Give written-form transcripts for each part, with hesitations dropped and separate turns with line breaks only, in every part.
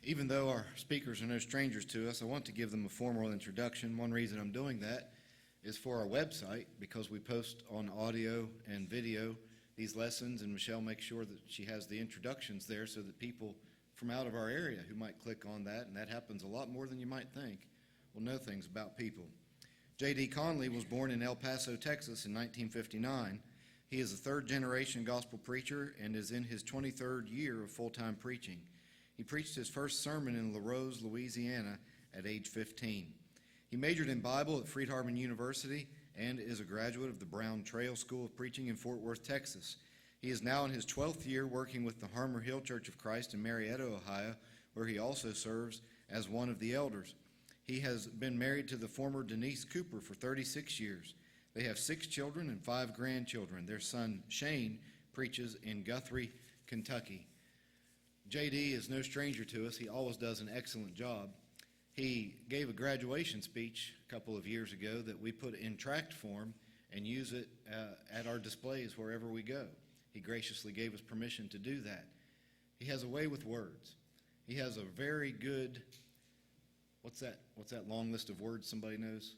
Even though our speakers are no strangers to us, I want to give them a formal introduction. One reason I'm doing that is for our website, because we post on audio and video these lessons, and Michelle makes sure that she has the introductions there so that people from out of our area who might click on that, and that happens a lot more than you might think, will know things about people. J.D. Conley was born in El Paso, Texas in 1959. He is a third-generation gospel preacher and is in his 23rd year of full-time preaching. He preached his first sermon in La Rose, Louisiana at age 15. He majored in Bible at Friedharman University and is a graduate of the Brown Trail School of Preaching in Fort Worth, Texas. He is now in his 12th year working with the Harmer Hill Church of Christ in Marietta, Ohio, where he also serves as one of the elders. He has been married to the former Denise Cooper for 36 years. They have 6 children and 5 grandchildren. Their son, Shane, preaches in Guthrie, Kentucky. J.D. is no stranger to us. He always does an excellent job. He gave a graduation speech a couple of years ago that we put in tract form and use it at our displays wherever we go. He graciously gave us permission to do that. He has a way with words. He has a very good, what's that long list of words somebody knows?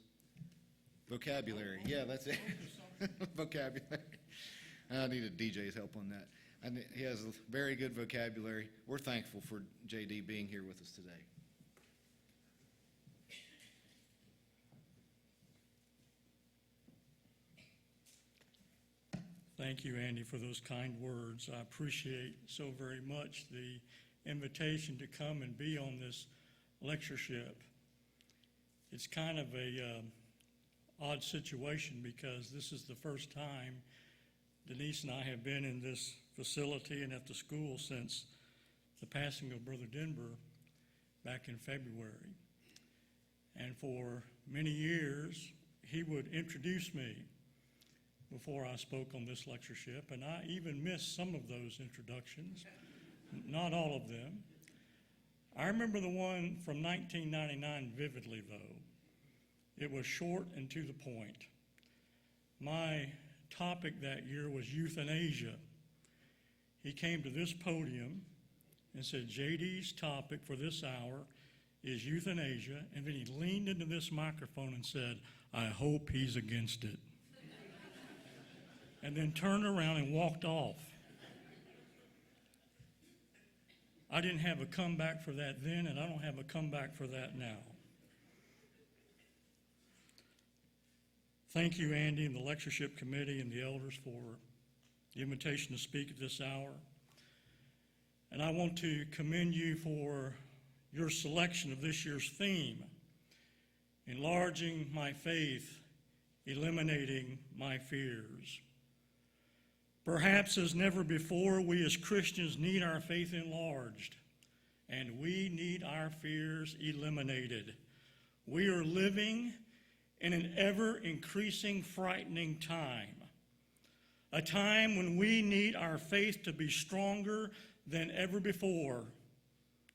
Vocabulary. Yeah, that's it. Vocabulary. I needed DJ's help on that. And he has a very good vocabulary. We're thankful for J.D. being here with us today.
Thank you, Andy, for those kind words. I appreciate so very much the invitation to come and be on this lectureship. It's kind of a odd situation because this is the first time Denise and I have been in this facility and at the school since the passing of Brother Denver back in February. And for many years, he would introduce me before I spoke on this lectureship, and I even missed some of those introductions, not all of them. I remember the one from 1999 vividly, though. It was short and to the point. My topic that year was euthanasia. He came to this podium and said, J.D.'s topic for this hour is euthanasia, and then he leaned into this microphone and said, I hope he's against it. And then turned around and walked off. I didn't have a comeback for that then, and I don't have a comeback for that now. Thank you, Andy, and the lectureship committee and the elders for the invitation to speak at this hour. And I want to commend you for your selection of this year's theme, Enlarging My Faith, Eliminating My Fears. Perhaps as never before, we as Christians need our faith enlarged, and we need our fears eliminated. We are living in an ever-increasing, frightening time, a time when we need our faith to be stronger than ever before,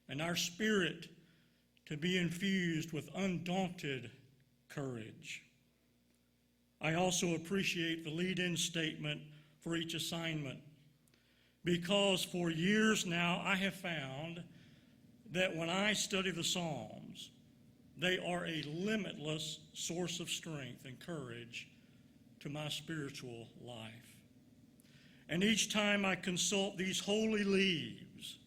and our spirit to be infused with undaunted courage. I also appreciate the lead-in statement for each assignment, because for years now I have found that when I study the Psalms, they are a limitless source of strength and courage to my spiritual life. And each time I consult these holy leaves,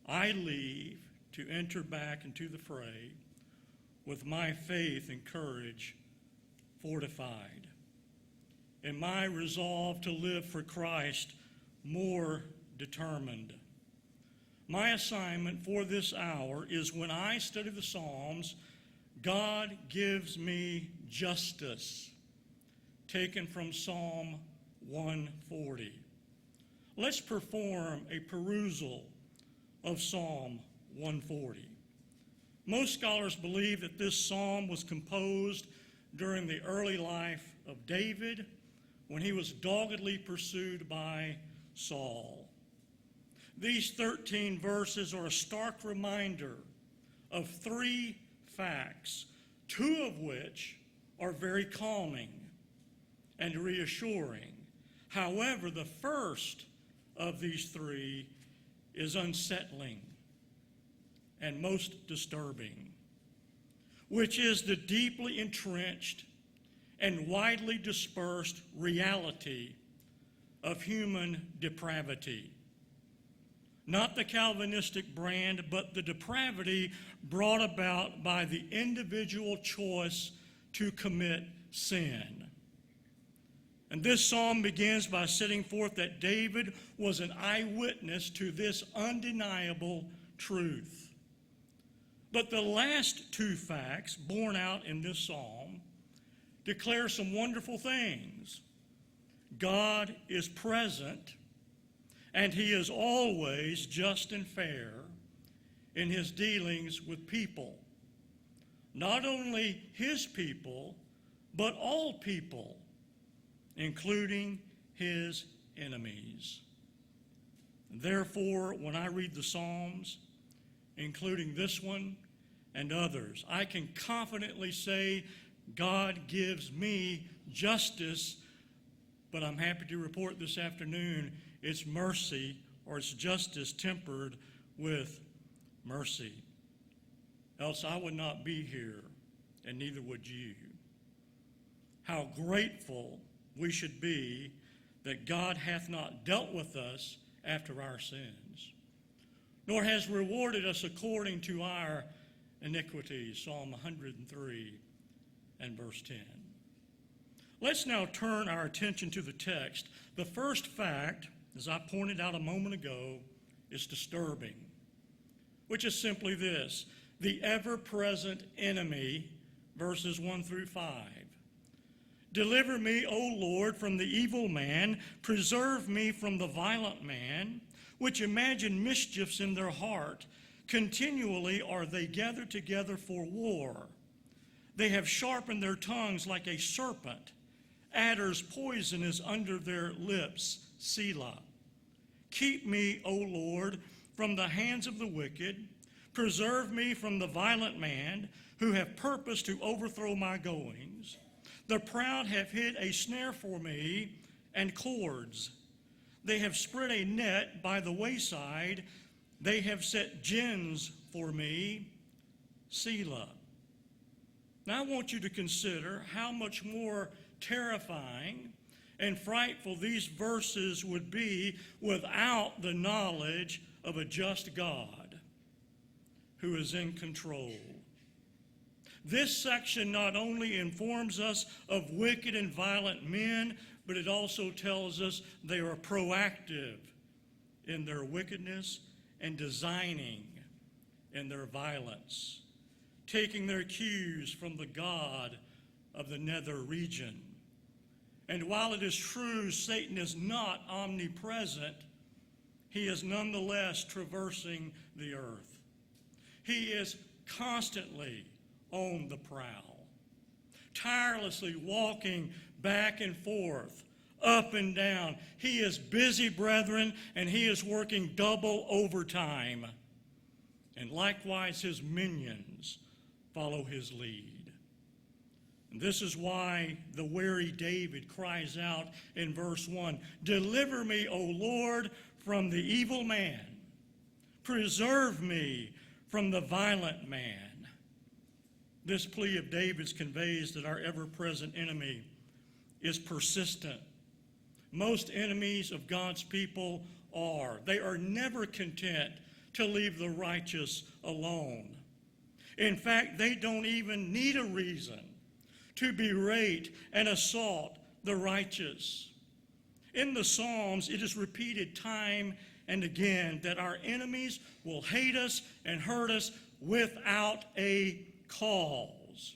I leave to enter back into the fray with my faith and courage fortified, and my resolve to live for Christ more determined. My assignment for this hour is when I study the Psalms, God gives me justice, taken from Psalm 140. Let's perform a perusal of Psalm 140. Most scholars believe that this psalm was composed during the early life of David, when he was doggedly pursued by Saul. These 13 verses are a stark reminder of 3 facts, 2 of which are very calming and reassuring. However, the first of these 3 is unsettling and most disturbing, which is the deeply entrenched and widely dispersed reality of human depravity. Not the Calvinistic brand, but the depravity brought about by the individual choice to commit sin. And this psalm begins by setting forth that David was an eyewitness to this undeniable truth. But the last two facts borne out in this psalm declare some wonderful things. God is present, and he is always just and fair in his dealings with people. Not only his people, but all people, including his enemies. Therefore, when I read the Psalms, including this one and others, I can confidently say God gives me justice, but I'm happy to report this afternoon it's mercy, or it's justice tempered with mercy. Else I would not be here, and neither would you. How grateful we should be that God hath not dealt with us after our sins, nor has rewarded us according to our iniquities. Psalm 103 and verse 10. Let's now turn our attention to the text. The first fact, as I pointed out a moment ago, is disturbing, which is simply this: the ever-present enemy, verses 1 through 5. Deliver me, O Lord, from the evil man. Preserve me from the violent man, which imagine mischiefs in their heart. Continually are they gathered together for war. They have sharpened their tongues like a serpent. Adder's poison is under their lips. Selah. Keep me, O Lord, from the hands of the wicked. Preserve me from the violent man, who have purposed to overthrow my goings. The proud have hid a snare for me and cords. They have spread a net by the wayside. They have set gins for me. Selah. Now I want you to consider how much more terrifying and frightful these verses would be without the knowledge of a just God who is in control. This section not only informs us of wicked and violent men, but it also tells us they are proactive in their wickedness and designing in their violence, taking their cues from the God of the nether region. And while it is true Satan is not omnipresent, he is nonetheless traversing the earth. He is constantly on the prowl, tirelessly walking back and forth, up and down. He is busy, brethren, and he is working double overtime. And likewise his minions follow his lead. And this is why the wary David cries out in verse 1, "Deliver me, O Lord, from the evil man. Preserve me from the violent man." This plea of David's conveys that our ever-present enemy is persistent. Most enemies of God's people are. They are never content to leave the righteous alone. In fact, they don't even need a reason to berate and assault the righteous. In the Psalms, it is repeated time and again that our enemies will hate us and hurt us without a cause.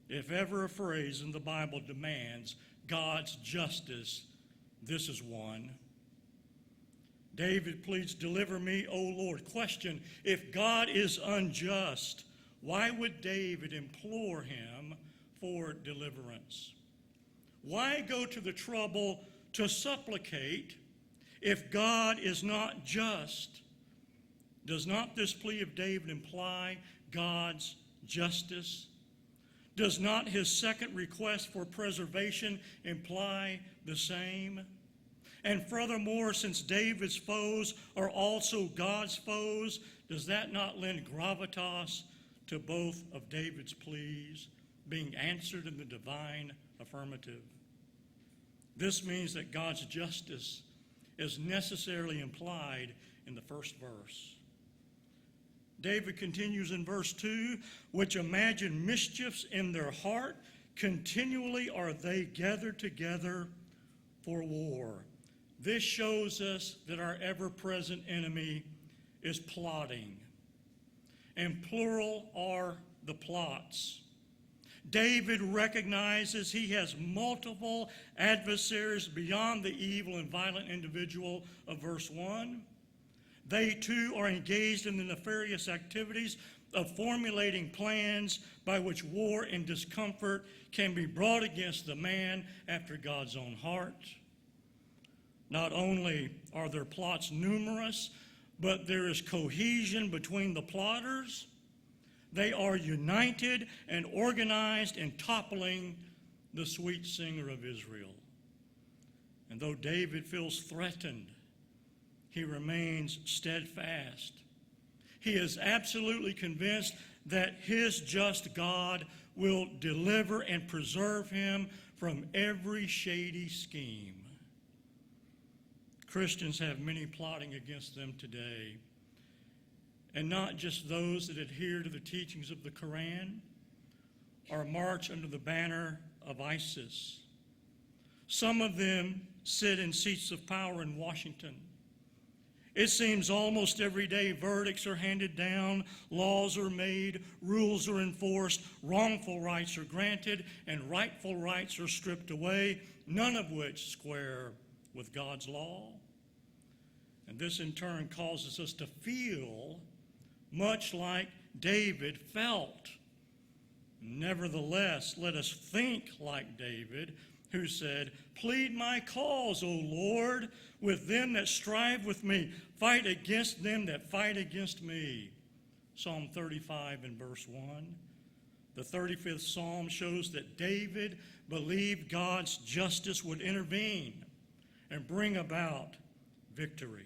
If ever a phrase in the Bible demands God's justice, this is one. David pleads, "Deliver me, O Lord." Question: if God is unjust, why would David implore him for deliverance? Why go to the trouble to supplicate if God is not just? Does not this plea of David imply God's justice? Does not his second request for preservation imply the same? And furthermore, since David's foes are also God's foes, does that not lend gravitas to both of David's pleas being answered in the divine affirmative? This means that God's justice is necessarily implied in the first verse. David continues in verse 2, which imagine mischiefs in their heart, continually are they gathered together for war. This shows us that our ever-present enemy is plotting, and plural are the plots. David recognizes he has multiple adversaries beyond the evil and violent individual of verse 1. They too are engaged in the nefarious activities of formulating plans by which war and discomfort can be brought against the man after God's own heart. Not only are their plots numerous, but there is cohesion between the plotters. They are united and organized in toppling the sweet singer of Israel. And though David feels threatened, he remains steadfast. He is absolutely convinced that his just God will deliver and preserve him from every shady scheme. Christians have many plotting against them today, and not just those that adhere to the teachings of the Quran or march under the banner of ISIS. Some of them sit in seats of power in Washington. It seems almost every day verdicts are handed down, laws are made, rules are enforced, wrongful rights are granted, and rightful rights are stripped away, none of which square with God's law. And this in turn causes us to feel much like David felt. Nevertheless, let us think like David, who said, "Plead my cause, O Lord, with them that strive with me. Fight against them that fight against me." Psalm 35 and verse 1. The 35th Psalm shows that David believed God's justice would intervene and bring about victory.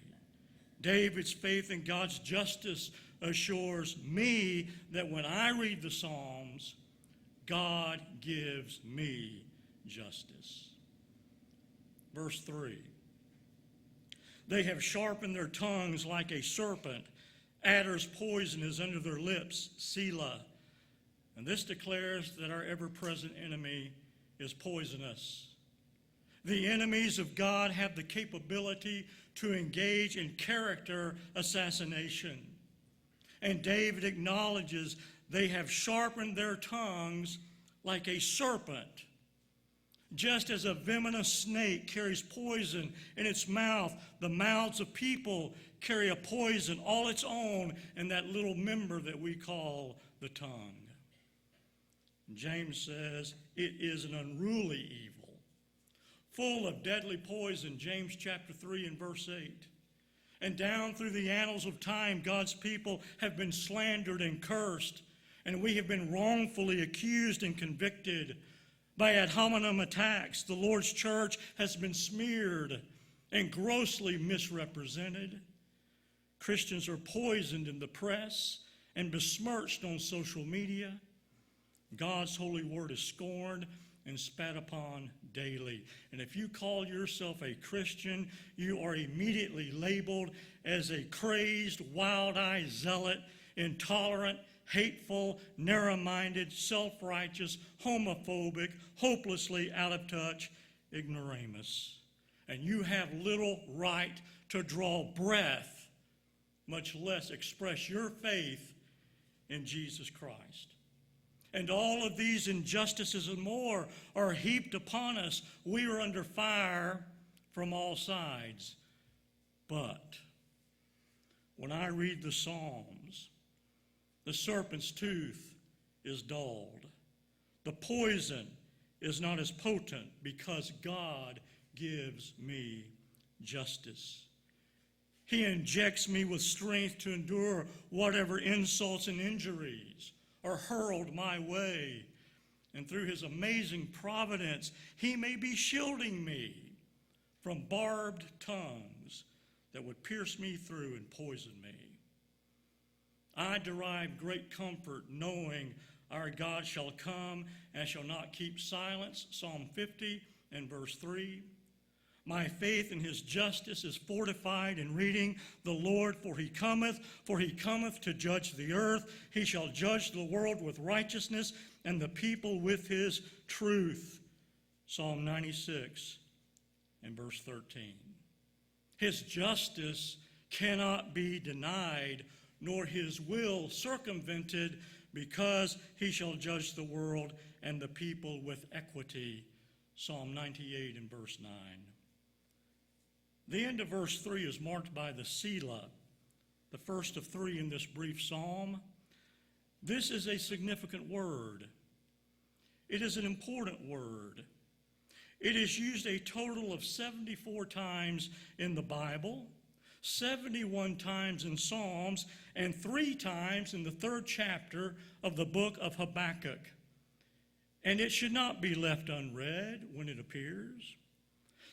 David's faith in God's justice assures me that when I read the Psalms, God gives me justice. Verse 3. They have sharpened their tongues like a serpent. Adder's poison is under their lips, Selah. And this declares that our ever-present enemy is poisonous. The enemies of God have the capability to engage in character assassination. And David acknowledges they have sharpened their tongues like a serpent. Just as a venomous snake carries poison in its mouth, the mouths of people carry a poison all its own in that little member that we call the tongue. James says it is an unruly evil, full of deadly poison, James chapter 3 and verse 8. And down through the annals of time, God's people have been slandered and cursed, and we have been wrongfully accused and convicted. By ad hominem attacks, the Lord's church has been smeared and grossly misrepresented. Christians are poisoned in the press and besmirched on social media. God's holy word is scorned and spat upon daily. And if you call yourself a Christian, you are immediately labeled as a crazed, wild-eyed zealot, intolerant, hateful, narrow-minded, self-righteous, homophobic, hopelessly out of touch ignoramus. And you have little right to draw breath, much less express your faith in Jesus Christ. And all of these injustices and more are heaped upon us. We are under fire from all sides. But when I read the Psalms, the serpent's tooth is dulled. The poison is not as potent because God gives me justice. He injects me with strength to endure whatever insults and injuries are hurled my way. And through his amazing providence, he may be shielding me from barbed tongues that would pierce me through and poison me. I derive great comfort knowing our God shall come and shall not keep silence, Psalm 50 and verse 3. My faith in his justice is fortified in reading the Lord, for he cometh to judge the earth. He shall judge the world with righteousness and the people with his truth, Psalm 96 and verse 13. His justice cannot be denied, nor his will circumvented, because he shall judge the world and the people with equity, Psalm 98 and verse 9. The end of verse 3 is marked by the Selah, the first of three in this brief psalm. This is a significant word. It is an important word. It is used a total of 74 times in the Bible, 71 times in Psalms, and 3 times in the 3rd chapter of the book of Habakkuk. And it should not be left unread when it appears.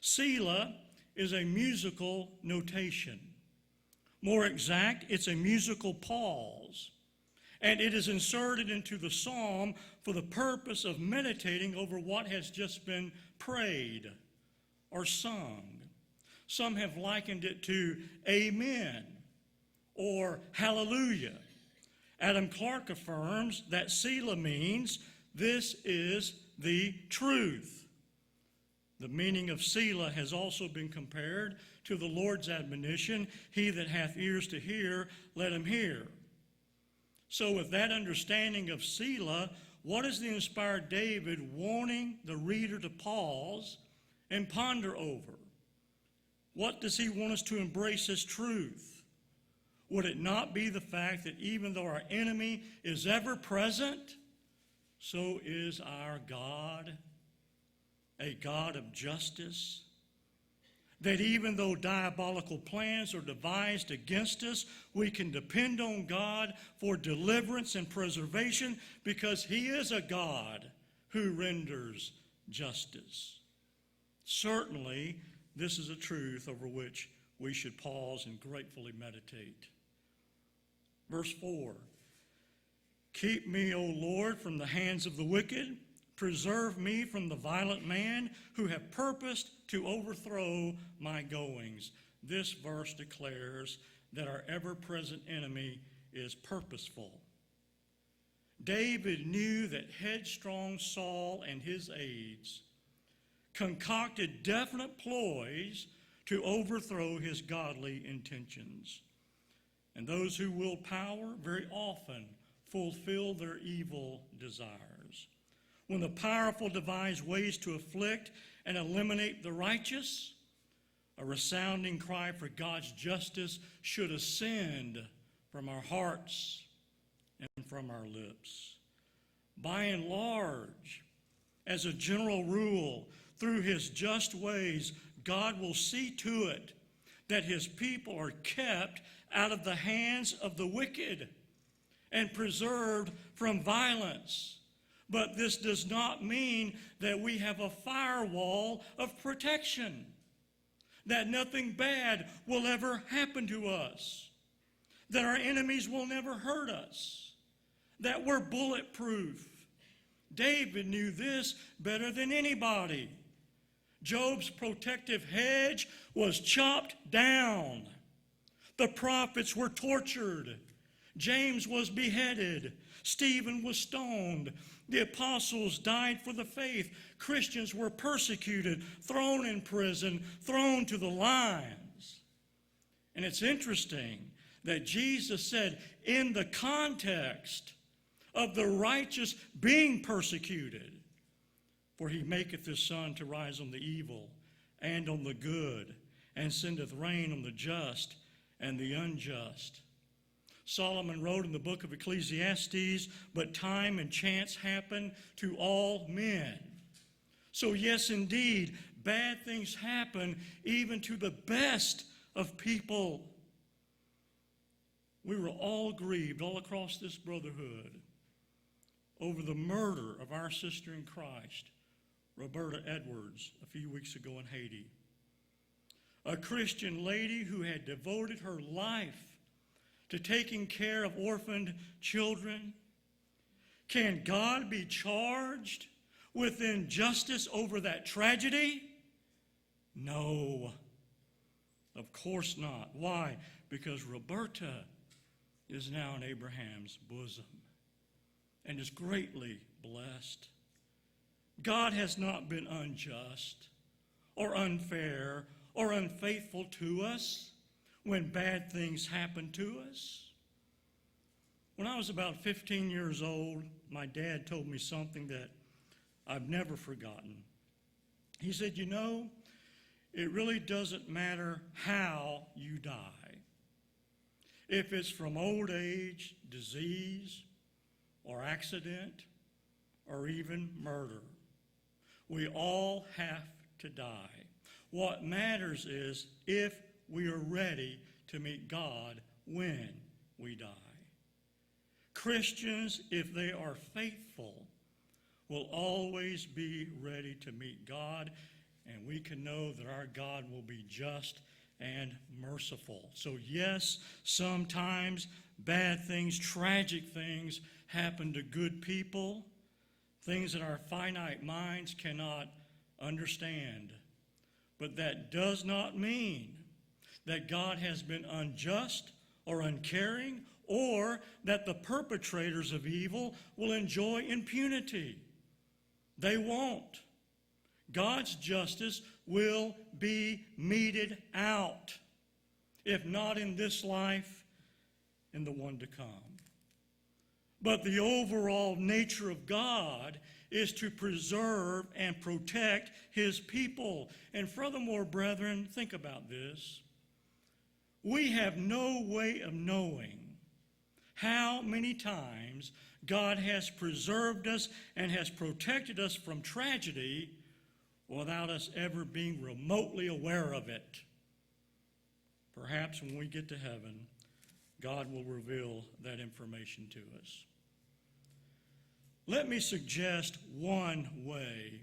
Selah is a musical notation. More exact, it's a musical pause. And it is inserted into the psalm for the purpose of meditating over what has just been prayed or sung. Some have likened it to amen or hallelujah. Adam Clarke affirms that Selah means this is the truth. The meaning of Selah has also been compared to the Lord's admonition, he that hath ears to hear, let him hear. So with that understanding of Selah, what is the inspired David wanting the reader to pause and ponder over? What does he want us to embrace as truth? Would it not be the fact that even though our enemy is ever present, so is our God, a God of justice? That even though diabolical plans are devised against us, we can depend on God for deliverance and preservation because he is a God who renders justice. Certainly, this is a truth over which we should pause and gratefully meditate. Verse 4, keep me, O Lord, from the hands of the wicked. Preserve me from the violent man who have purposed to overthrow my goings. This verse declares that our ever-present enemy is purposeful. David knew that headstrong Saul and his aides concocted definite ploys to overthrow his godly intentions. And those who wield power very often fulfill their evil desires. When the powerful devise ways to afflict and eliminate the righteous, a resounding cry for God's justice should ascend from our hearts and from our lips. By and large, as a general rule, through his just ways, God will see to it that his people are kept out of the hands of the wicked and preserved from violence. But this does not mean that we have a firewall of protection, that nothing bad will ever happen to us, that our enemies will never hurt us, that we're bulletproof. David knew this better than anybody. Job's protective hedge was chopped down. The prophets were tortured. James was beheaded. Stephen was stoned. The apostles died for the faith. Christians were persecuted, thrown in prison, thrown to the lions. And it's interesting that Jesus said, in the context of the righteous being persecuted, for he maketh his sun to rise on the evil and on the good, and sendeth rain on the just and the unjust. Solomon wrote in the book of Ecclesiastes, but time and chance happen to all men. So yes, indeed, bad things happen even to the best of people. We were all grieved all across this brotherhood over the murder of our sister in Christ, Roberta Edwards, a few weeks ago in Haiti. a Christian lady who had devoted her life to taking care of orphaned children. Can God be charged with injustice over that tragedy? No, of course not. Why? Because Roberta is now in Abraham's bosom and is greatly blessed. God has not been unjust or unfair or unfaithful to us when bad things happen to us. When I was about 15 years old, my dad told me something that I've never forgotten. He said, you know, it really doesn't matter how you die. If it's from old age, disease, or accident, or even murder, we all have to die. What matters is if we are ready to meet God when we die. Christians, if they are faithful, will always be ready to meet God, and we can know that our God will be just and merciful. So yes, sometimes bad things, tragic things happen to good people, things that our finite minds cannot understand. But that does not mean that God has been unjust or uncaring, or that the perpetrators of evil will enjoy impunity. They won't. God's justice will be meted out, if not in this life, in the one to come. But the overall nature of God is to preserve and protect his people. And furthermore, brethren, think about this. We have no way of knowing how many times God has preserved us and has protected us from tragedy without us ever being remotely aware of it. Perhaps when we get to heaven, God will reveal that information to us. Let me suggest one way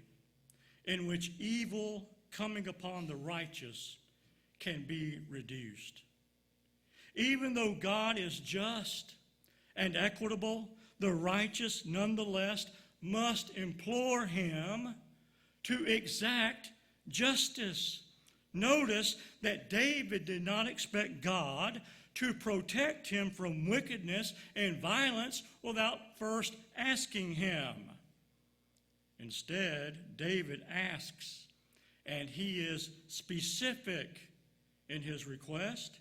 in which evil coming upon the righteous can be reduced. Even though God is just and equitable, the righteous nonetheless must implore him to exact justice. Notice that David did not expect God to protect him from wickedness and violence without first asking him. Instead, David asks, and he is specific in his request.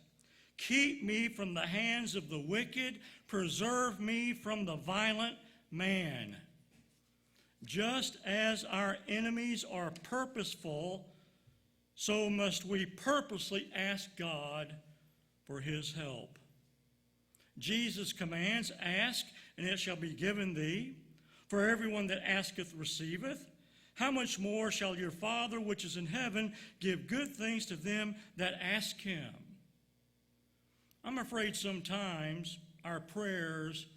Keep me from the hands of the wicked, preserve me from the violent man. Just as our enemies are purposeful, so must we purposely ask God for his help. Jesus commands, ask, and it shall be given thee. For everyone that asketh receiveth. How much more shall your Father which is in heaven give good things to them that ask him? I'm afraid sometimes our prayers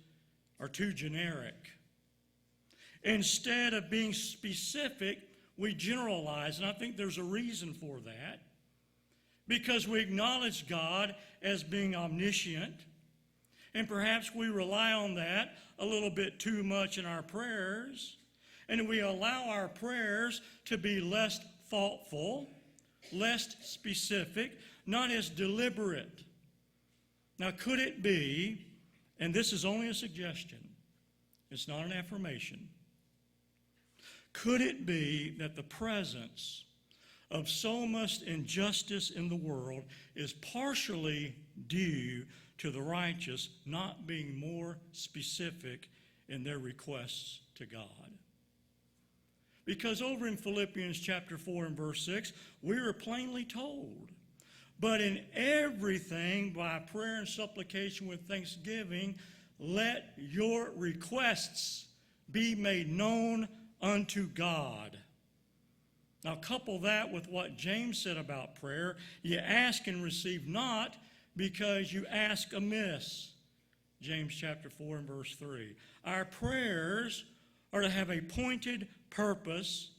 are too generic. Instead of being specific, we generalize, and I think there's a reason for that. Because we acknowledge God as being omniscient, and perhaps we rely on that a little bit too much in our prayers, and we allow our prayers to be less thoughtful, less specific, not as deliberate. Now, could it be, and this is only a suggestion, it's not an affirmation, could it be that the presence of so much injustice in the world is partially due to the righteous not being more specific in their requests to God? Because over in Philippians chapter 4 and verse 6, we are plainly told, but in everything by prayer and supplication with thanksgiving, let your requests be made known unto God. Now couple that with what James said about prayer. You ask and receive not because you ask amiss. James chapter 4 and verse 3. Our prayers are to have a pointed purpose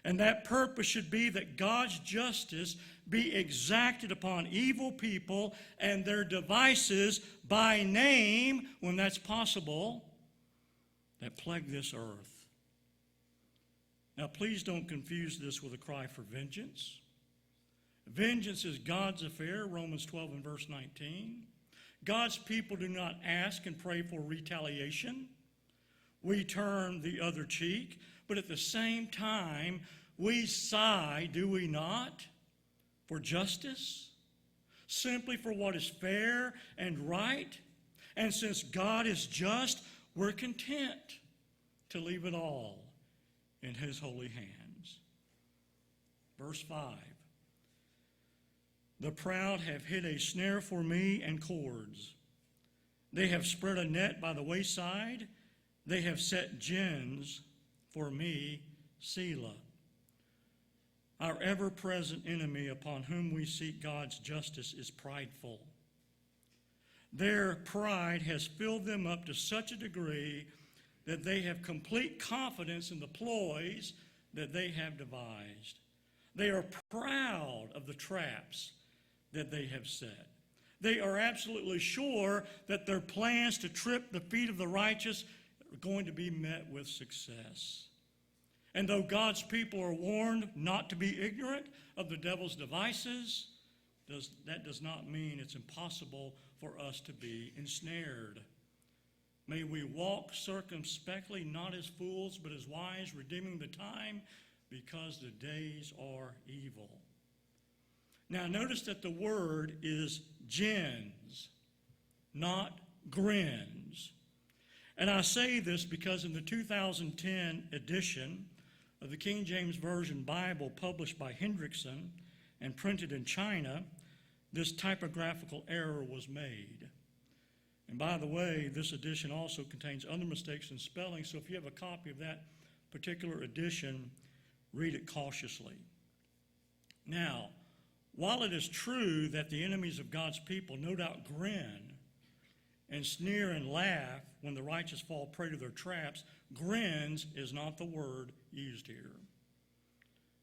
And that purpose should be that God's justice be exacted upon evil people and their devices by name, when that's possible, that plague this earth. Now, please don't confuse this with a cry for vengeance. Vengeance is God's affair, Romans 12 and verse 19. God's people do not ask and pray for retaliation. We turn the other cheek, but at the same time, we sigh, do we not, for justice, simply for what is fair and right. And since God is just, we're content to leave it all in His holy hands. Verse 5. The proud have hid a snare for me and cords. They have spread a net by the wayside. They have set gins for me, Selah. Our ever-present enemy upon whom we seek God's justice is prideful. Their pride has filled them up to such a degree that they have complete confidence in the ploys that they have devised. They are proud of the traps that they have set. They are absolutely sure that their plans to trip the feet of the righteous are going to be met with success. And though God's people are warned not to be ignorant of the devil's devices, that does not mean it's impossible for us to be ensnared. May we walk circumspectly, not as fools, but as wise, redeeming the time, because the days are evil. Now, notice that the word is gins, not grins. And I say this because in the 2010 edition of the King James Version Bible published by Hendrickson and printed in China, this typographical error was made. And by the way, this edition also contains other mistakes in spelling, so if you have a copy of that particular edition, read it cautiously. Now, while it is true that the enemies of God's people no doubt grin and sneer and laugh when the righteous fall prey to their traps, grins is not the word used here.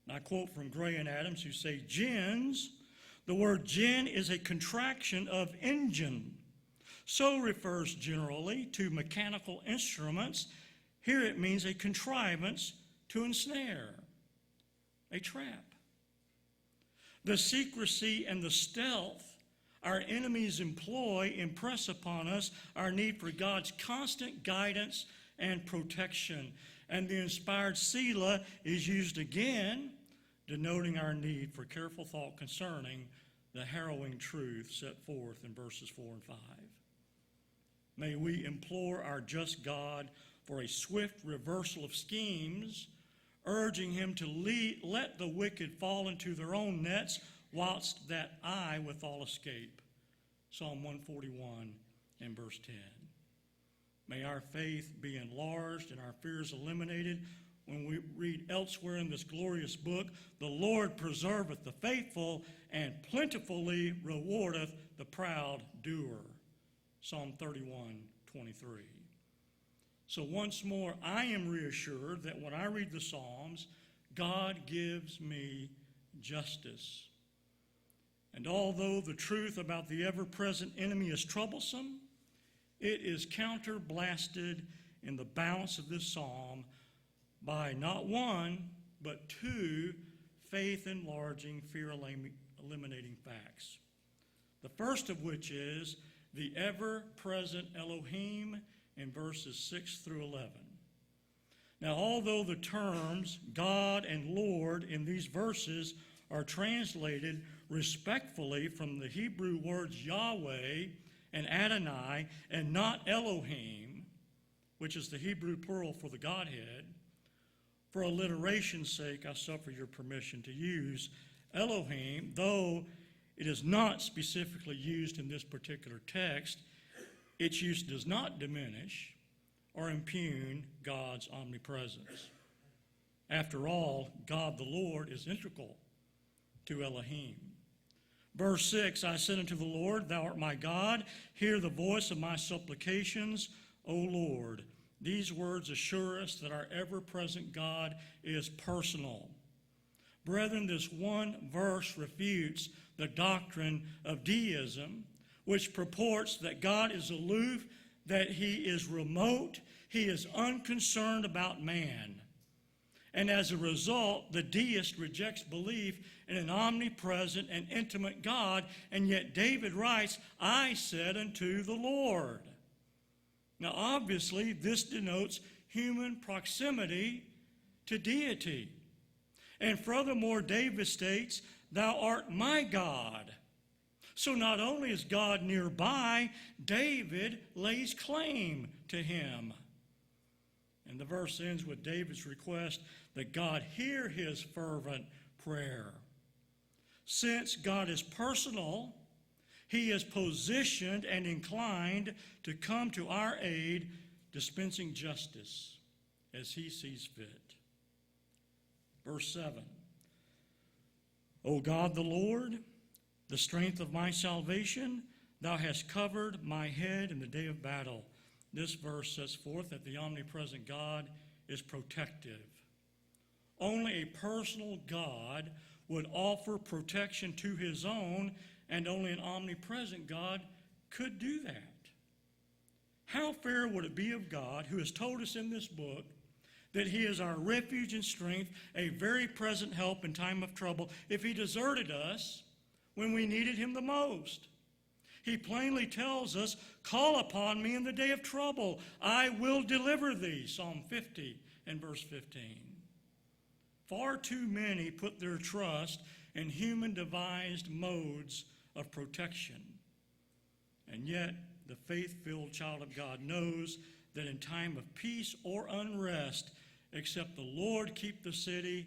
And I quote from Gray and Adams, who say, gins, the word gin is a contraction of engine. So refers generally to mechanical instruments. Here it means a contrivance to ensnare, a trap. The secrecy and the stealth our enemies employ impress upon us our need for God's constant guidance and protection. And the inspired Selah is used again, denoting our need for careful thought concerning the harrowing truth set forth in verses 4 and 5. May we implore our just God for a swift reversal of schemes, urging him to let the wicked fall into their own nets, whilst that I withal escape. Psalm 141 and verse 10. May our faith be enlarged and our fears eliminated when we read elsewhere in this glorious book, the Lord preserveth the faithful and plentifully rewardeth the proud doer. Psalm 31:23. So once more, I am reassured that when I read the Psalms, God gives me justice. And although the truth about the ever-present enemy is troublesome, it is counterblasted in the balance of this psalm by not one, but two faith-enlarging, fear-eliminating facts. The first of which is the ever-present Elohim in verses 6 through 11. Now, although the terms God and Lord in these verses are translated respectfully from the Hebrew words Yahweh and Adonai and not Elohim, which is the Hebrew plural for the Godhead, for alliteration's sake, I suffer your permission to use Elohim, though it is not specifically used in this particular text. Its use does not diminish or impugn God's omnipresence. After all, God the Lord is integral to Elohim. Verse 6, I said unto the Lord, Thou art my God, hear the voice of my supplications, O Lord. These words assure us that our ever-present God is personal. Brethren, this one verse refutes the doctrine of deism, which purports that God is aloof, that he is remote, he is unconcerned about man. And as a result, the deist rejects belief in an omnipresent and intimate God, and yet David writes, I said unto the Lord. Now obviously, this denotes human proximity to deity. And furthermore, David states, Thou art my God. So not only is God nearby, David lays claim to him. And the verse ends with David's request that God hear his fervent prayer. Since God is personal, he is positioned and inclined to come to our aid, dispensing justice as he sees fit. Verse 7. O God the Lord, the strength of my salvation, thou hast covered my head in the day of battle. This verse sets forth that the omnipresent God is protective. Only a personal God would offer protection to his own, and only an omnipresent God could do that. How fair would it be of God, who has told us in this book that he is our refuge and strength, a very present help in time of trouble, if he deserted us when we needed him the most? He plainly tells us, call upon me in the day of trouble. I will deliver thee, Psalm 50 and verse 15. Far too many put their trust in human-devised modes of protection. And yet, the faith-filled child of God knows that in time of peace or unrest, except the Lord keep the city,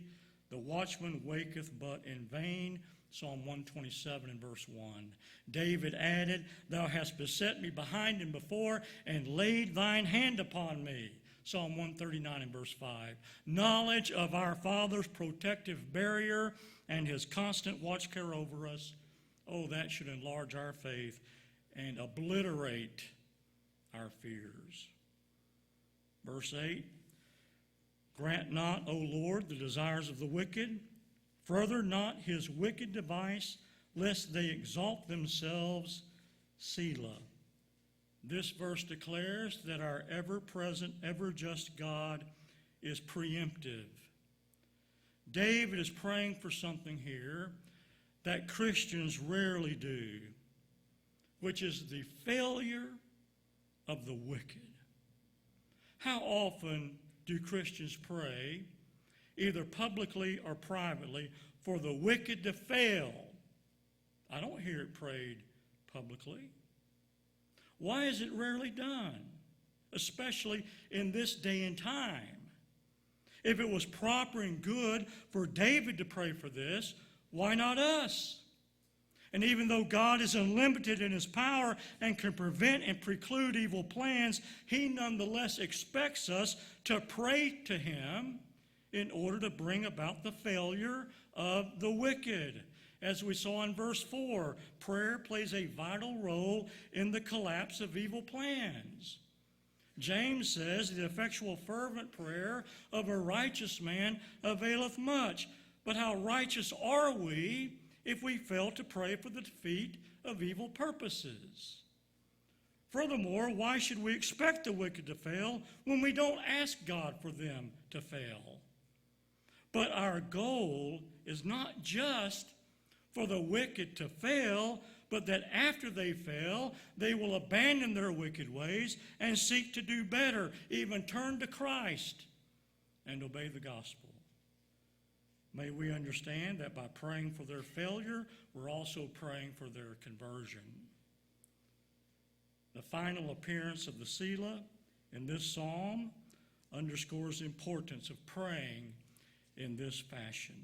the watchman waketh but in vain. Psalm 127 and verse 1. David added, Thou hast beset me behind and before, and laid thine hand upon me. Psalm 139 and verse 5. Knowledge of our Father's protective barrier and his constant watch care over us, oh, that should enlarge our faith and obliterate our fears. Verse 8. Grant not, O Lord, the desires of the wicked, further not his wicked device, lest they exalt themselves. Selah. This verse declares that our ever-present, ever-just God is preemptive. David is praying for something here that Christians rarely do, which is the failure of the wicked. How often do Christians pray, either publicly or privately, for the wicked to fail? I don't hear it prayed publicly. Why is it rarely done, especially in this day and time? If it was proper and good for David to pray for this, why not us? And even though God is unlimited in his power and can prevent and preclude evil plans, he nonetheless expects us to pray to him in order to bring about the failure of the wicked. As we saw in verse 4, prayer plays a vital role in the collapse of evil plans. James says, the effectual fervent prayer of a righteous man availeth much. But how righteous are we if we fail to pray for the defeat of evil purposes? Furthermore, why should we expect the wicked to fail when we don't ask God for them to fail? But our goal is not just for the wicked to fail, but that after they fail, they will abandon their wicked ways and seek to do better, even turn to Christ and obey the gospel. May we understand that by praying for their failure, we're also praying for their conversion. The final appearance of the Selah in this psalm underscores the importance of praying in this fashion.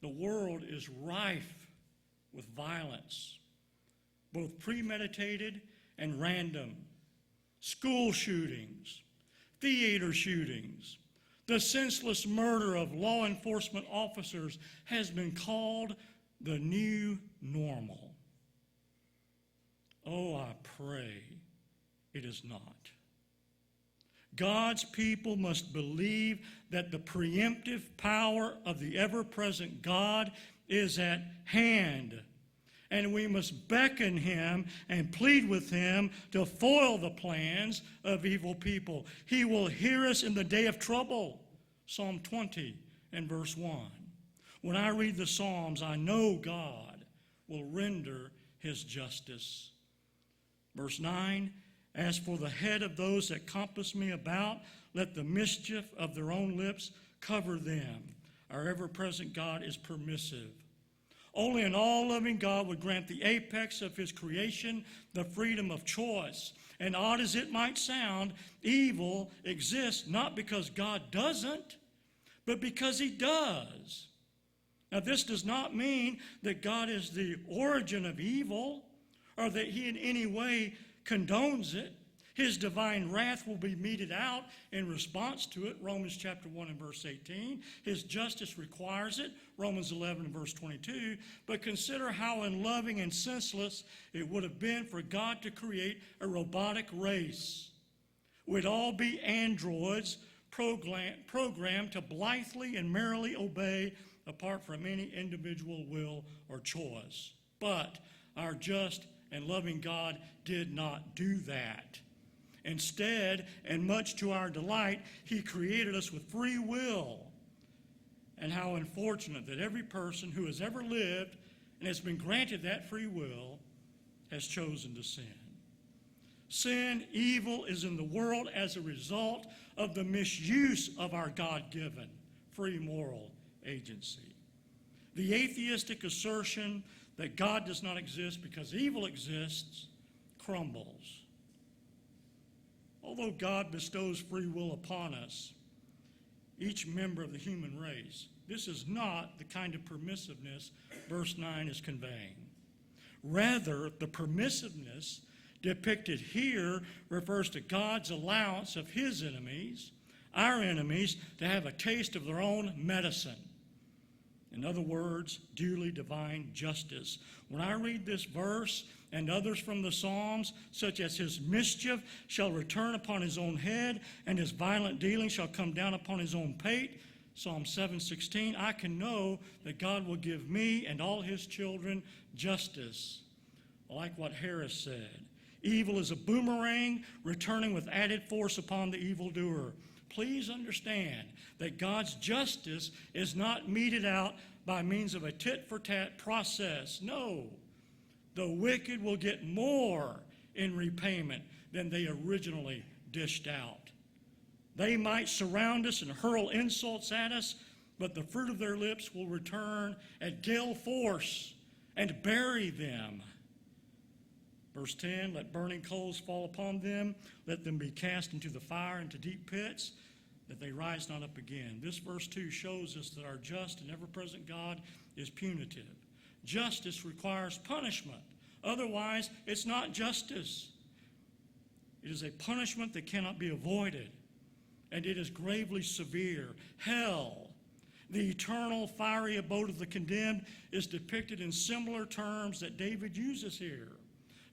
The world is rife with violence, both premeditated and random. School shootings, theater shootings, the senseless murder of law enforcement officers has been called the new normal. Oh, I pray it is not. God's people must believe that the preemptive power of the ever-present God is at hand, and we must beckon him and plead with him to foil the plans of evil people. He will hear us in the day of trouble. Psalm 20 and verse 1. When I read the Psalms, I know God will render his justice. Verse 9, as for the head of those that compass me about, let the mischief of their own lips cover them. Our ever-present God is permissive. Only an all-loving God would grant the apex of his creation the freedom of choice. And odd as it might sound, evil exists not because God doesn't, but because he does. Now, this does not mean that God is the origin of evil or that he in any way condones it. His divine wrath will be meted out in response to it, Romans chapter 1 and verse 18. His justice requires it, Romans 11 and verse 22. But consider how unloving and senseless it would have been for God to create a robotic race. We'd all be androids programmed to blithely and merrily obey apart from any individual will or choice. But our just and loving God did not do that. Instead, and much to our delight, he created us with free will. And how unfortunate that every person who has ever lived and has been granted that free will has chosen to sin. Sin, evil, is in the world as a result of the misuse of our God-given free moral agency. The atheistic assertion that God does not exist because evil exists crumbles. Although God bestows free will upon us, each member of the human race, this is not the kind of permissiveness verse 9 is conveying. Rather, the permissiveness depicted here refers to God's allowance of his enemies, our enemies, to have a taste of their own medicine. In other words, duly divine justice. When I read this verse and others from the Psalms, such as his mischief shall return upon his own head, and his violent dealing shall come down upon his own pate, Psalm 7:16, I can know that God will give me and all his children justice. Like what Harris said, evil is a boomerang returning with added force upon the evildoer. Please understand that God's justice is not meted out by means of a tit-for-tat process. No, the wicked will get more in repayment than they originally dished out. They might surround us and hurl insults at us, but the fruit of their lips will return at gale force and bury them. Verse 10, let burning coals fall upon them, let them be cast into the fire, into deep pits, that they rise not up again. This verse 2 shows us that our just and ever-present God is punitive. Justice requires punishment. Otherwise, it's not justice. It is a punishment that cannot be avoided, and it is gravely severe. Hell, the eternal fiery abode of the condemned, is depicted in similar terms that David uses here.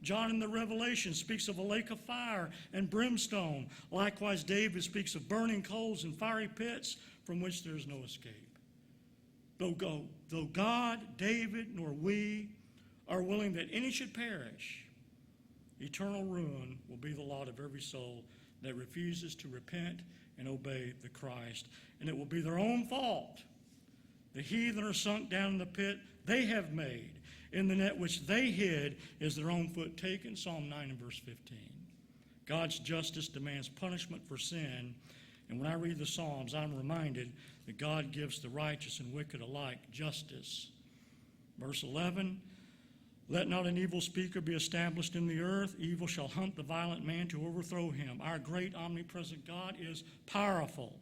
John in the Revelation speaks of a lake of fire and brimstone. Likewise, David speaks of burning coals and fiery pits from which there is no escape. Though God, David, nor we are willing that any should perish, eternal ruin will be the lot of every soul that refuses to repent and obey the Christ. And it will be their own fault. The heathen are sunk down in the pit they have made. In the net which they hid is their own foot taken, Psalm 9 and verse 15. God's justice demands punishment for sin, and when I read the Psalms, I'm reminded that God gives the righteous and wicked alike justice. Verse 11, let not an evil speaker be established in the earth. Evil shall hunt the violent man to overthrow him. Our great omnipresent God is powerful.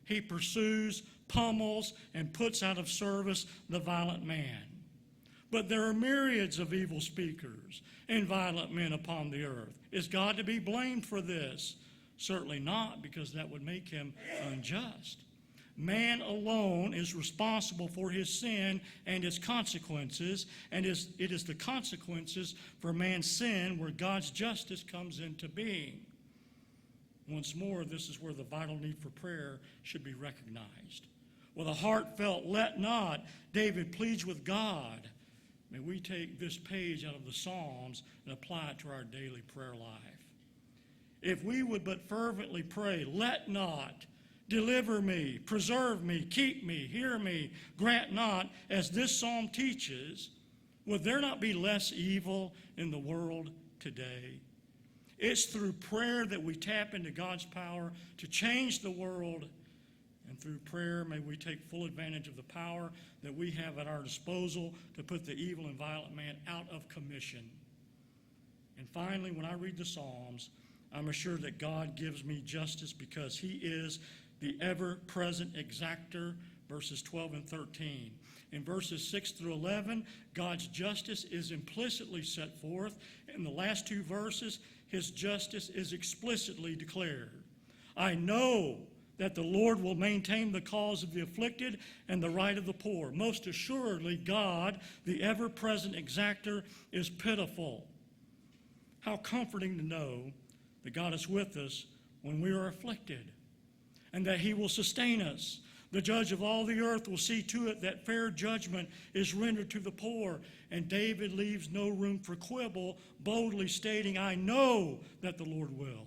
He pursues, pummels, and puts out of service the violent man. But there are myriads of evil speakers and violent men upon the earth. Is God to be blamed for this? Certainly not, because that would make him unjust. Man alone is responsible for his sin and its consequences, and it is the consequences for man's sin where God's justice comes into being. Once more, this is where the vital need for prayer should be recognized. With a heartfelt "let not," David pleads with God. May we take this page out of the Psalms and apply it to our daily prayer life. If we would but fervently pray, "Let not," "Deliver me," "Preserve me," "Keep me," "Hear me," "Grant not," as this psalm teaches, would there not be less evil in the world today? It's through prayer that we tap into God's power to change the world. And through prayer, may we take full advantage of the power that we have at our disposal to put the evil and violent man out of commission. And finally, when I read the Psalms, I'm assured that God gives me justice because he is the ever-present exactor, verses 12 and 13. In verses 6 through 11, God's justice is implicitly set forth. In the last two verses, his justice is explicitly declared. I know that the Lord will maintain the cause of the afflicted and the right of the poor. Most assuredly, God, the ever-present exactor, is pitiful. How comforting to know that God is with us when we are afflicted, and that he will sustain us. The judge of all the earth will see to it that fair judgment is rendered to the poor. And David leaves no room for quibble, boldly stating, I know that the Lord will.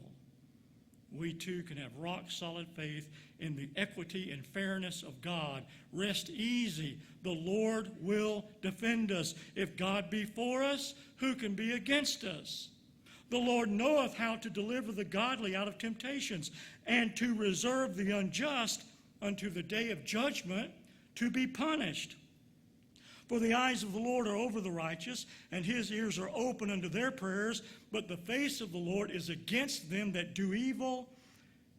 We too can have rock-solid faith in the equity and fairness of God. Rest easy. The Lord will defend us. If God be for us, who can be against us? The Lord knoweth how to deliver the godly out of temptations, and to reserve the unjust unto the day of judgment to be punished. For the eyes of the Lord are over the righteous, and his ears are open unto their prayers, but the face of the Lord is against them that do evil.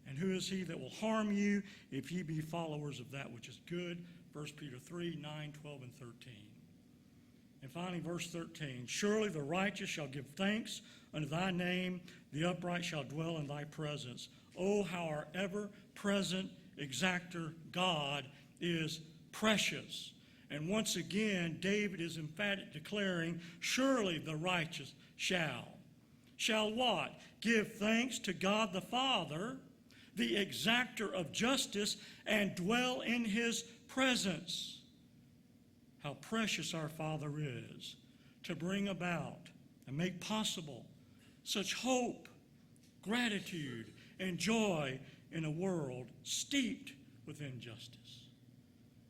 And who is he that will harm you, if ye be followers of that which is good? 1 Peter 3, 9, 12, and 13. And finally, verse 13, surely the righteous shall give thanks unto thy name, the upright shall dwell in thy presence. Oh, how our ever-present exactor God is precious. And once again, David is emphatic, declaring, surely the righteous shall. Shall what? Give thanks to God the Father, the exactor of justice, and dwell in his presence. How precious our Father is to bring about and make possible such hope, gratitude, and joy in a world steeped with injustice.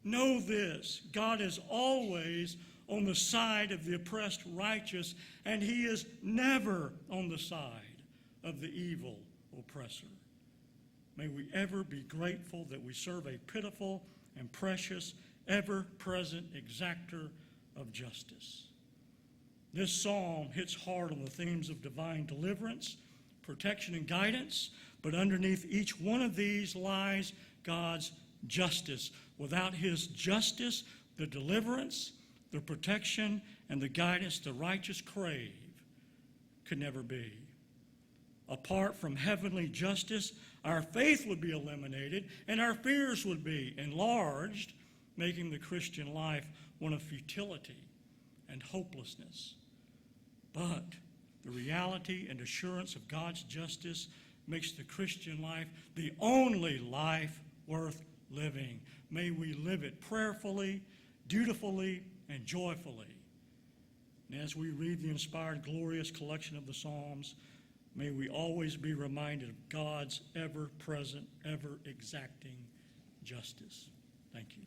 Know this, God is always on the side of the oppressed righteous, and he is never on the side of the evil oppressor. May we ever be grateful that we serve a pitiful and precious, ever-present exactor of justice. This psalm hits hard on the themes of divine deliverance, protection, and guidance, but underneath each one of these lies God's justice. Without his justice, the deliverance, the protection, and the guidance the righteous crave could never be. Apart from heavenly justice, our faith would be eliminated and our fears would be enlarged, making the Christian life one of futility and hopelessness. But the reality and assurance of God's justice makes the Christian life the only life worth living. May we live it prayerfully, dutifully, and joyfully. And as we read the inspired, glorious collection of the Psalms, may we always be reminded of God's ever-present, ever-exacting justice. Thank you.